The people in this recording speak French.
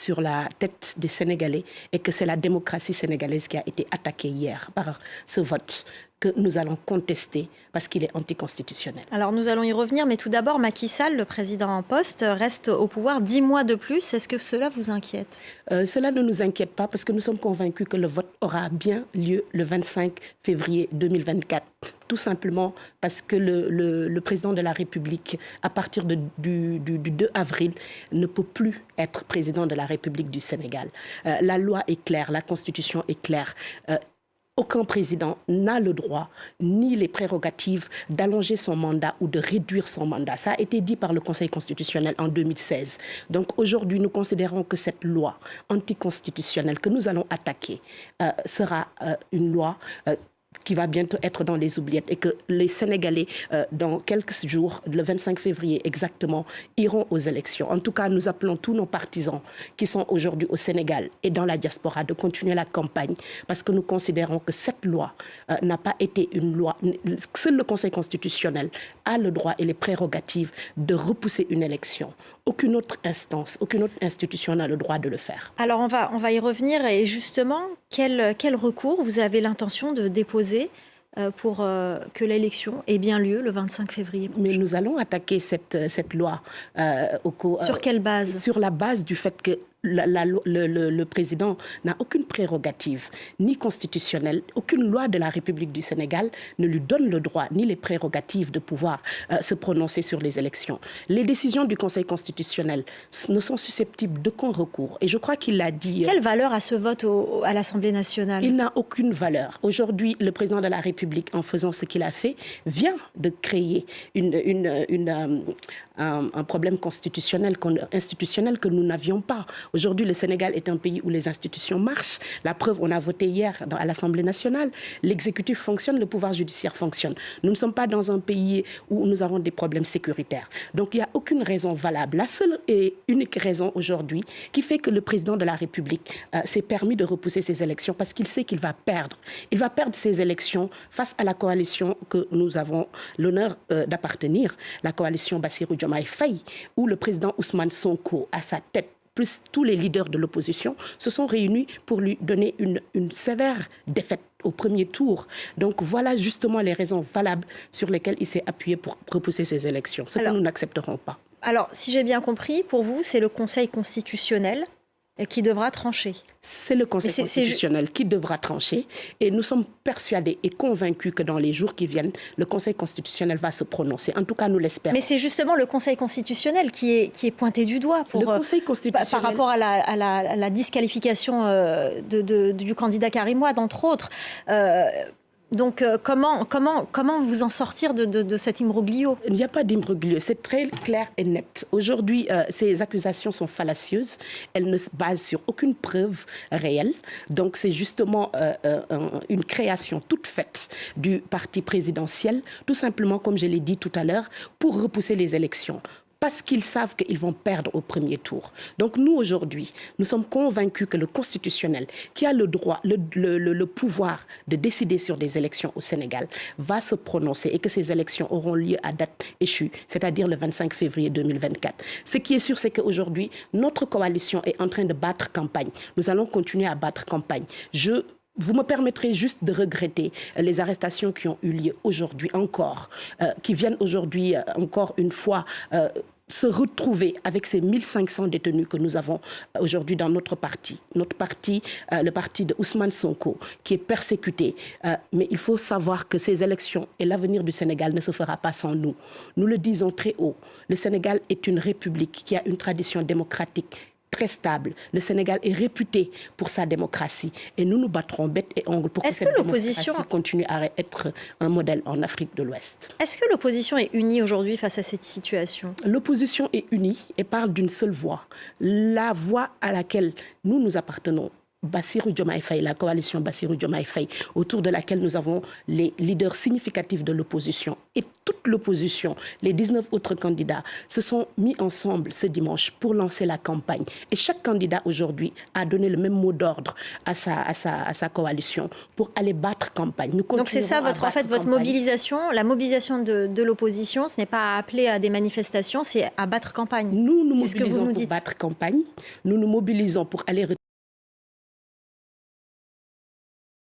sur la tête des Sénégalais et que c'est la démocratie sénégalaise qui a été attaquée hier par ce vote que nous allons contester parce qu'il est anticonstitutionnel. Alors nous allons y revenir, mais tout d'abord, Macky Sall, le président en poste, reste au pouvoir 10 mois de plus. Est-ce que cela vous inquiète ? Cela ne nous inquiète pas parce que nous sommes convaincus que le vote aura bien lieu le 25 février 2024. Tout simplement parce que le président de la République, à partir du 2 avril, ne peut plus être président de la République du Sénégal. La loi est claire, la Constitution est claire. Aucun président n'a le droit ni les prérogatives d'allonger son mandat ou de réduire son mandat. Ça a été dit par le Conseil constitutionnel en 2016. Donc aujourd'hui, nous considérons que cette loi anticonstitutionnelle que nous allons attaquer sera une loi qui va bientôt être dans les oubliettes et que les Sénégalais, dans quelques jours, le 25 février exactement, iront aux élections. En tout cas, nous appelons tous nos partisans qui sont aujourd'hui au Sénégal et dans la diaspora de continuer la campagne parce que nous considérons que cette loi n'a pas été une loi. Seul le Conseil constitutionnel a le droit et les prérogatives de repousser une élection. Aucune autre instance, aucune autre institution n'a le droit de le faire. Alors on va y revenir et justement, quel recours vous avez l'intention de déposer pour que l'élection ait bien lieu le 25 février prochain. Mais nous allons attaquer cette loi. Sur quelle base ? Sur la base du fait que le président n'a aucune prérogative, ni constitutionnelle, aucune loi de la République du Sénégal ne lui donne le droit, ni les prérogatives de pouvoir se prononcer sur les élections. Les décisions du Conseil constitutionnel ne sont susceptibles d'aucun recours. Et je crois qu'il l'a dit... Quelle valeur a ce vote à l'Assemblée nationale ? Il n'a aucune valeur. Aujourd'hui, le président de la République, en faisant ce qu'il a fait, vient de créer un problème constitutionnel, institutionnel que nous n'avions pas. Aujourd'hui, le Sénégal est un pays où les institutions marchent. La preuve, on a voté hier à l'Assemblée nationale. L'exécutif fonctionne, le pouvoir judiciaire fonctionne. Nous ne sommes pas dans un pays où nous avons des problèmes sécuritaires. Donc, il n'y a aucune raison valable. La seule et unique raison aujourd'hui qui fait que le président de la République s'est permis de repousser ces élections parce qu'il sait qu'il va perdre. Il va perdre ces élections face à la coalition que nous avons l'honneur d'appartenir, la coalition Bassirou Diomaye Faye, où le président Ousmane Sonko, à sa tête, plus tous les leaders de l'opposition, se sont réunis pour lui donner une sévère défaite au premier tour. Donc voilà justement les raisons valables sur lesquelles il s'est appuyé pour repousser ces élections, ce que nous n'accepterons pas. Alors, si j'ai bien compris, pour vous, c'est le Conseil constitutionnel qui devra trancher. C'est le Conseil constitutionnel qui devra trancher et nous sommes persuadés et convaincus que dans les jours qui viennent, le Conseil constitutionnel va se prononcer. En tout cas, nous l'espérons. Mais c'est justement le Conseil constitutionnel qui est pointé du doigt pour, le Conseil constitutionnel... par rapport à la disqualification du candidat Karim Wade, entre autres. Donc, comment vous en sortir de cet imbroglio ? Il n'y a pas d'imbroglio, c'est très clair et net. Aujourd'hui, ces accusations sont fallacieuses. Elles ne se basent sur aucune preuve réelle. Donc, c'est justement une création toute faite du parti présidentiel, tout simplement, comme je l'ai dit tout à l'heure, pour repousser les élections. Parce qu'ils savent qu'ils vont perdre au premier tour. Donc nous, aujourd'hui, nous sommes convaincus que le constitutionnel, qui a le droit, le pouvoir de décider sur des élections au Sénégal, va se prononcer et que ces élections auront lieu à date échue, c'est-à-dire le 25 février 2024. Ce qui est sûr, c'est qu'aujourd'hui, notre coalition est en train de battre campagne. Nous allons continuer à battre campagne. Vous me permettrez juste de regretter les arrestations qui ont eu lieu aujourd'hui encore, qui viennent aujourd'hui encore une fois se retrouver avec ces 1500 détenus que nous avons aujourd'hui dans notre parti. Notre parti, le parti de Ousmane Sonko, qui est persécuté. Mais il faut savoir que ces élections et l'avenir du Sénégal ne se fera pas sans nous. Nous le disons très haut. Le Sénégal est une république qui a une tradition démocratique très stable. Le Sénégal est réputé pour sa démocratie et nous nous battrons bec et ongles pour que cette démocratie continue à être un modèle en Afrique de l'Ouest. Est-ce que l'opposition est unie aujourd'hui face à cette situation ? L'opposition est unie et parle d'une seule voix. La voix à laquelle nous appartenons Bassirou Diomaye Faye, la coalition Bassirou Diomaye Faye, autour de laquelle nous avons les leaders significatifs de l'opposition et toute l'opposition, les 19 autres candidats, se sont mis ensemble ce dimanche pour lancer la campagne. Et chaque candidat aujourd'hui a donné le même mot d'ordre à sa coalition pour aller battre campagne. Donc c'est ça votre mobilisation, la mobilisation de l'opposition, ce n'est pas à appeler à des manifestations, c'est à battre campagne. Nous nous mobilisons pour battre campagne, nous nous mobilisons pour aller